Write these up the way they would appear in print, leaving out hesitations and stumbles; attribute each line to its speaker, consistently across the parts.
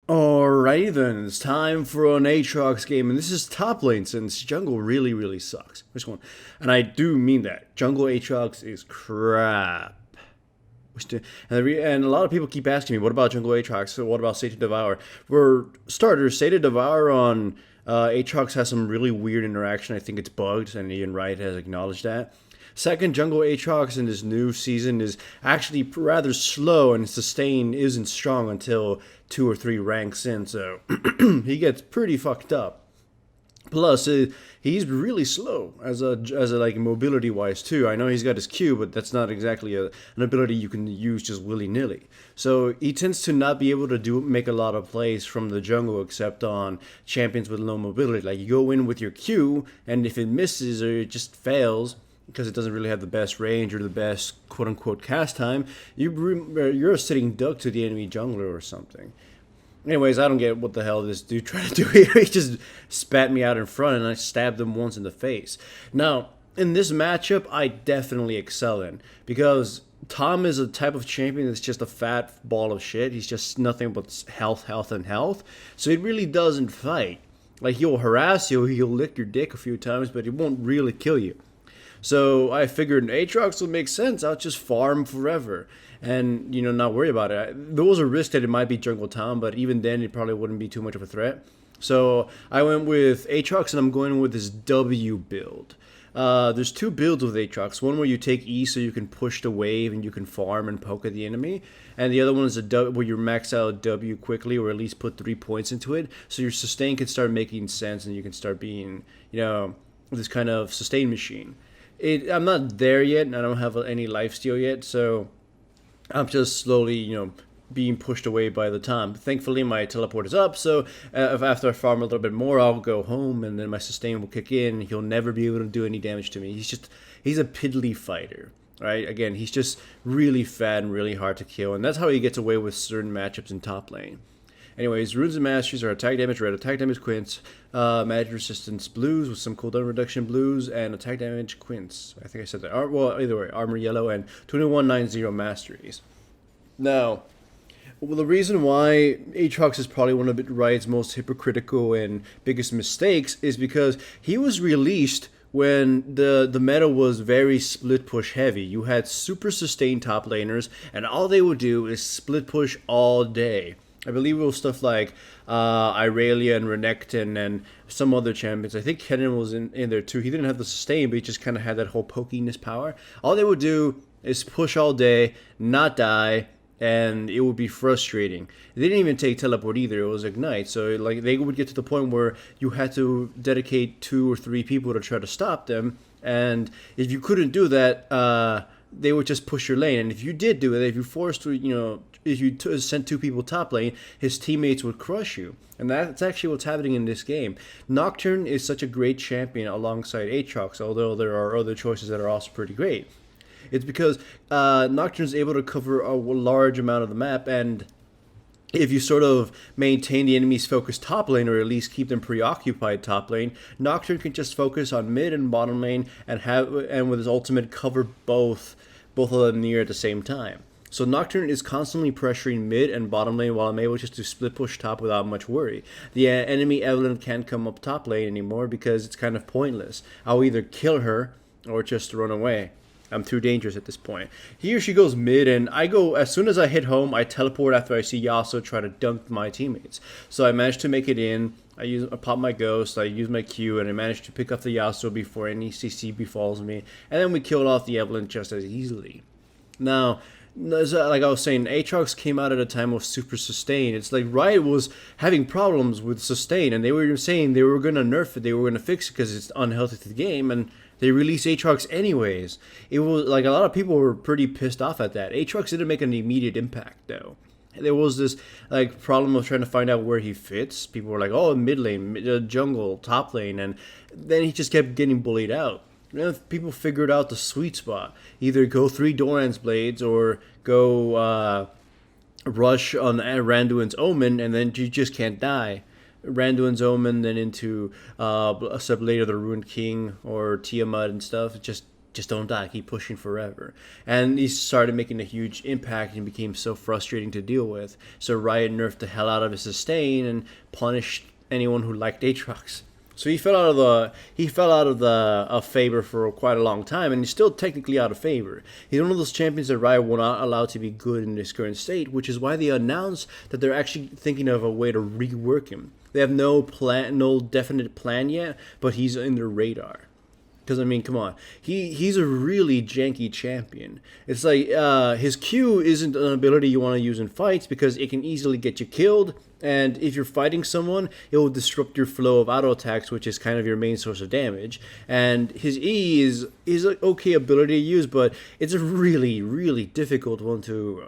Speaker 1: Alrighty then, it's time for an Aatrox game, and this is top lane since jungle really sucks. Which one? And I do mean that. Jungle Aatrox is crap. And a lot of people keep asking me, what about jungle Aatrox? So what about Satan Devour? For starters, Satan Devour on Aatrox has some really weird interaction. I think it's bugged, and even Riot has acknowledged that. Second, Jungle Aatrox in this new season is actually rather slow, and sustain isn't strong until 2 or 3 ranks in, so he gets pretty fucked up. Plus, he's really slow as a like mobility wise too. I know he's got his Q, but that's not exactly an ability you can use just willy nilly. So he tends to not be able to make a lot of plays from the jungle except on champions with low mobility. Like you go in with your Q, and if it misses or it just fails, because it doesn't really have the best range or the best quote-unquote cast time, you're a sitting duck to the enemy jungler or something. Anyways, I don't get what the hell this dude trying to do here. He just spat me out in front, and I stabbed him once in the face. Now, in this matchup, I definitely excel in, because Tom is a type of champion that's just a fat ball of shit. He's just nothing but health, and health. So it really doesn't fight. Like, he'll harass you, he'll lick your dick a few times, but he won't really kill you. So I figured Aatrox would make sense. I'll just farm forever and, not worry about it. There was a risk that it might be Jungle Tom, but even then it probably wouldn't be too much of a threat. So I went with Aatrox, and I'm going with this W build. There's 2 builds with Aatrox. One where you take E so you can push the wave and you can farm and poke at the enemy. And the other one is where you max out W quickly, or at least put 3 points into it. So your sustain can start making sense, and you can start being, this kind of sustain machine. I'm not there yet, and I don't have any lifesteal yet, so I'm just slowly, being pushed away by the time. Thankfully, my teleport is up, so if after I farm a little bit more, I'll go home, and then my sustain will kick in. He'll never be able to do any damage to me. He's a piddly fighter, right? Again, he's just really fat and really hard to kill, and that's how he gets away with certain matchups in top lane. Anyways, runes and masteries are attack damage red, attack damage quints, magic resistance blues with some cooldown reduction blues, and attack damage quints. I think I said that. Well, either way, armor yellow and 2190 masteries. Now, the reason why Aatrox is probably one of Riot's most hypocritical and biggest mistakes is because he was released when the meta was very split push heavy. You had super sustained top laners, and all they would do is split push all day. I believe it was stuff like Irelia and Renekton and some other champions. I think Kennen was in there too. He didn't have the sustain, but he just kind of had that whole pokiness power. All they would do is push all day, not die, and it would be frustrating. They didn't even take teleport either. It was ignite. So like they would get to the point where you had to dedicate 2 or 3 people to try to stop them. And if you couldn't do that, they would just push your lane. And if you did do it, if you forced to, if you sent 2 people top lane, his teammates would crush you. And that's actually what's happening in this game. Nocturne is such a great champion alongside Aatrox, although there are other choices that are also pretty great. It's because Nocturne is able to cover a large amount of the map, and if you sort of maintain the enemy's focus top lane, or at least keep them preoccupied top lane, Nocturne can just focus on mid and bottom lane and with his ultimate cover both of them near at the same time. So Nocturne is constantly pressuring mid and bottom lane, while I'm able just to split push top without much worry. The enemy Evelynn can't come up top lane anymore because it's kind of pointless. I'll either kill her or just run away. I'm too dangerous at this point. Here she goes mid, and I go, as soon as I hit home, I teleport after I see Yasuo try to dunk my teammates. So I managed to make it in. I pop my ghost, I use my Q, and I managed to pick up the Yasuo before any CC befalls me. And then we killed off the Evelynn just as easily. Now, like I was saying, Aatrox came out at a time of super sustain. It's like Riot was having problems with sustain, and they were saying they were going to nerf it, they were going to fix it because it's unhealthy to the game, and they released Aatrox anyways. It was like a lot of people were pretty pissed off at that. Aatrox didn't make an immediate impact though. There was this like problem of trying to find out where he fits. People were like, "Oh, mid lane, jungle, top lane," and then he just kept getting bullied out. People figured out the sweet spot. Either go 3 Doran's blades or go rush on Randuin's Omen, and then you just can't die. Randuin's Omen, then into a sub later the Ruined King or Tiamat and stuff. Just just don't die, keep pushing forever. And he started making a huge impact and became so frustrating to deal with. So Riot nerfed the hell out of his sustain and punished anyone who liked Aatrox. So he fell out of the favor for quite a long time, and he's still technically out of favor. He's one of those champions that Riot will not allow to be good in his current state, which is why they announced that they're actually thinking of a way to rework him. They have no definite plan yet, but he's in their radar. Because, I mean, come on. He's a really janky champion. It's like his Q isn't an ability you want to use in fights because it can easily get you killed. And if you're fighting someone, it will disrupt your flow of auto attacks, which is kind of your main source of damage. And his E is an okay ability to use, but it's a really, really difficult one to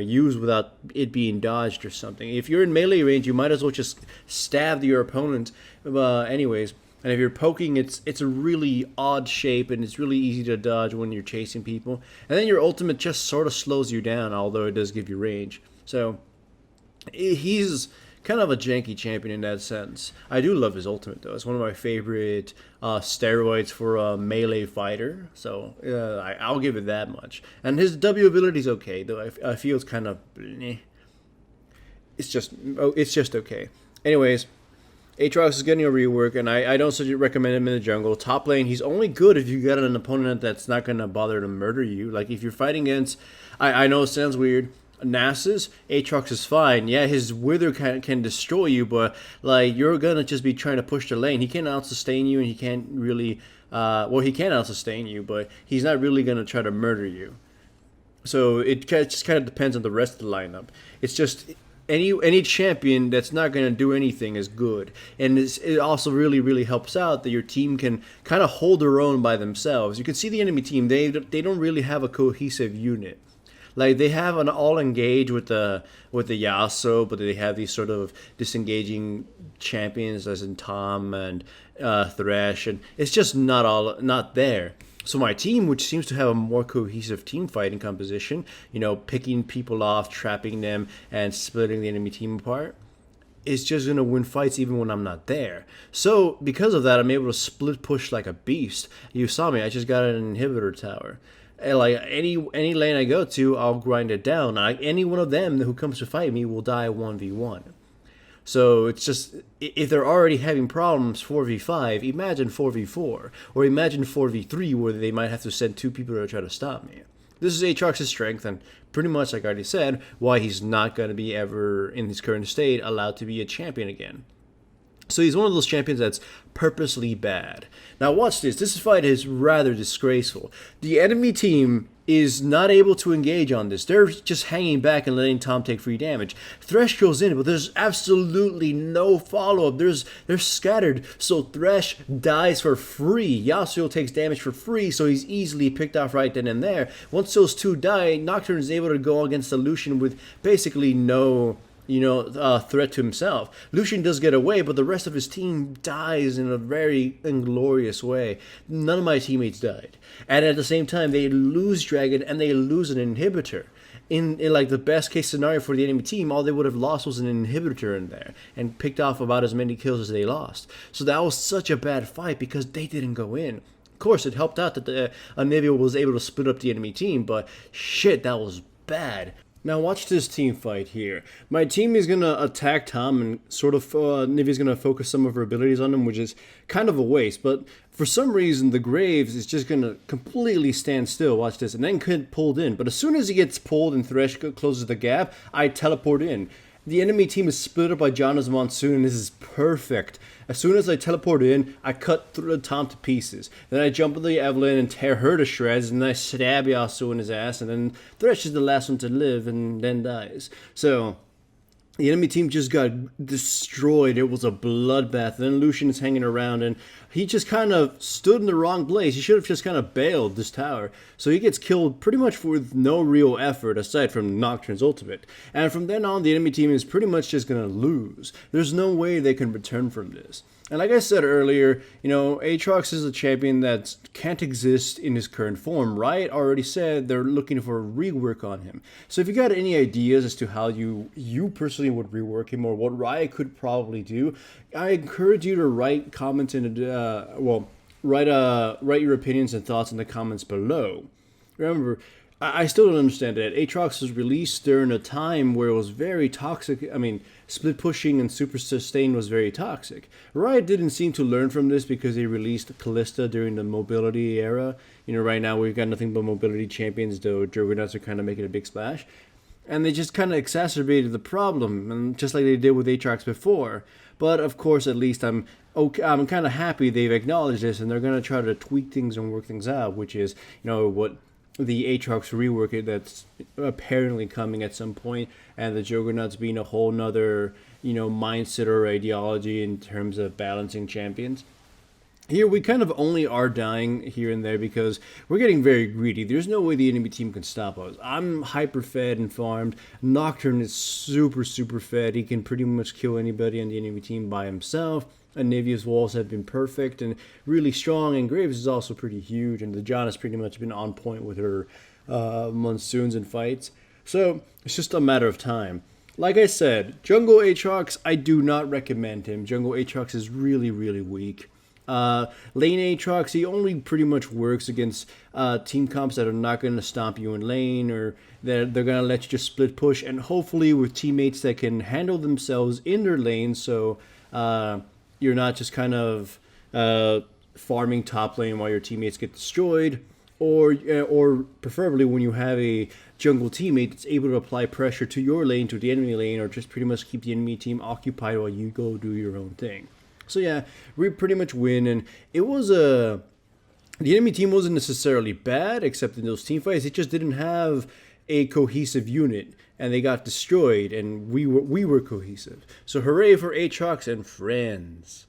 Speaker 1: use without it being dodged or something. If you're in melee range, you might as well just stab your opponent anyways. And if you're poking, it's a really odd shape, and it's really easy to dodge when you're chasing people. And then your ultimate just sort of slows you down, although it does give you range. So he's kind of a janky champion in that sense. I do love his ultimate, though. It's one of my favorite steroids for a melee fighter. So I'll give it that much. And his W ability is okay, though. I feel it's kind of... It's just okay. Anyways... Aatrox is getting a rework, and I don't recommend him in the jungle. Top lane, he's only good if you got an opponent that's not going to bother to murder you. Like, if you're fighting against, I know it sounds weird, Nasus, Aatrox is fine. Yeah, his Wither can destroy you, but, like, you're going to just be trying to push the lane. He can't out-sustain you, and he can't really, he can out-sustain you, but he's not really going to try to murder you. So it just kind of depends on the rest of the lineup. It's just... Any champion that's not going to do anything is good. And it also really, really helps out that your team can kind of hold their own by themselves. You can see the enemy team, they don't really have a cohesive unit. Like, they have an all engage with the Yasuo, but they have these sort of disengaging champions as in Tom and Thresh, and it's just not there. So my team, which seems to have a more cohesive team fighting composition, picking people off, trapping them, and splitting the enemy team apart, is just going to win fights even when I'm not there. So because of that, I'm able to split push like a beast. You saw me, I just got an inhibitor tower. And like any lane I go to, I'll grind it down. Any one of them who comes to fight me will die 1v1. So it's just, if they're already having problems 4v5, imagine 4v4. Or imagine 4v3 where they might have to send 2 people to try to stop me. This is Aatrox's strength, and pretty much, like I already said, why he's not going to be ever, in his current state, allowed to be a champion again. So he's one of those champions that's purposely bad. Now watch this. This fight is rather disgraceful. The enemy team is not able to engage on this. They're just hanging back and letting Tom take free damage. Thresh goes in, but there's absolutely no follow-up. They're scattered, so Thresh dies for free. Yasuo takes damage for free, so he's easily picked off right then and there. Once those two die, Nocturne is able to go against the Lucian with basically no... threat to himself. Lucian does get away, but the rest of his team dies in a very inglorious way. None of my teammates died. And at the same time, they lose Dragon and they lose an inhibitor. In like the best case scenario for the enemy team, all they would have lost was an inhibitor in there and picked off about as many kills as they lost. So that was such a bad fight because they didn't go in. Of course, it helped out that the Anivia was able to split up the enemy team, but shit, that was bad. Now watch this team fight here. My team is going to attack Tom and sort of Nivea's going to focus some of her abilities on him, which is kind of a waste. But for some reason, the Graves is just going to completely stand still. Watch this. And then get pulled in. But as soon as he gets pulled and Thresh closes the gap, I teleport in. The enemy team is split up by Janna's Monsoon, and this is perfect. As soon as I teleport in, I cut through Tom to pieces. Then I jump on the Evelyn and tear her to shreds, and then I stab Yasuo in his ass, and then Thresh is the last one to live and then dies. So, the enemy team just got destroyed. It was a bloodbath. Then Lucian is hanging around, and he just kind of stood in the wrong place. He should have just kind of bailed this tower. So he gets killed pretty much with no real effort aside from Nocturne's ultimate. And from then on, the enemy team is pretty much just going to lose. There's no way they can return from this. And like I said earlier, Aatrox is a champion that can't exist in his current form. Riot already said they're looking for a rework on him. So if you got any ideas as to how you personally would rework him or what Riot could probably do, I encourage you to write comments in Write your opinions and thoughts in the comments below. Remember, I still don't understand it. Aatrox was released during a time where it was very toxic. I mean, split pushing and super sustain was very toxic. Riot didn't seem to learn from this because they released Callista during the mobility era. You know, right now we've got nothing but mobility champions, though Juggernauts are kind of making a big splash. And they just kind of exacerbated the problem, and just like they did with Aatrox before. But of course, at least I'm okay. I'm kind of happy they've acknowledged this, and they're gonna try to tweak things and work things out, which is, what the Aatrox rework that's apparently coming at some point, and the Juggernauts being a whole nother mindset or ideology in terms of balancing champions. Here we kind of only are dying here and there because we're getting very greedy. There's no way the enemy team can stop us. I'm hyper fed and farmed. Nocturne is super fed. He can pretty much kill anybody on the enemy team by himself. Anivia's walls have been perfect and really strong, and Graves is also pretty huge, and the John has pretty much been on point with her monsoons and fights. So it's just a matter of time. Like I said, Jungle Aatrox, I do not recommend him. Jungle Aatrox is really weak. Lane Aatrox, he only pretty much works against team comps that are not going to stomp you in lane, or that they're going to let you just split push, and hopefully with teammates that can handle themselves in their lane, so you're not just kind of farming top lane while your teammates get destroyed, or preferably when you have a jungle teammate that's able to apply pressure to your lane, to the enemy lane, or just pretty much keep the enemy team occupied while you go do your own thing. So yeah, we pretty much win, and it was the enemy team wasn't necessarily bad, except in those team fights, it just didn't have a cohesive unit, and they got destroyed, and we were cohesive. So hooray for Aatrox and friends.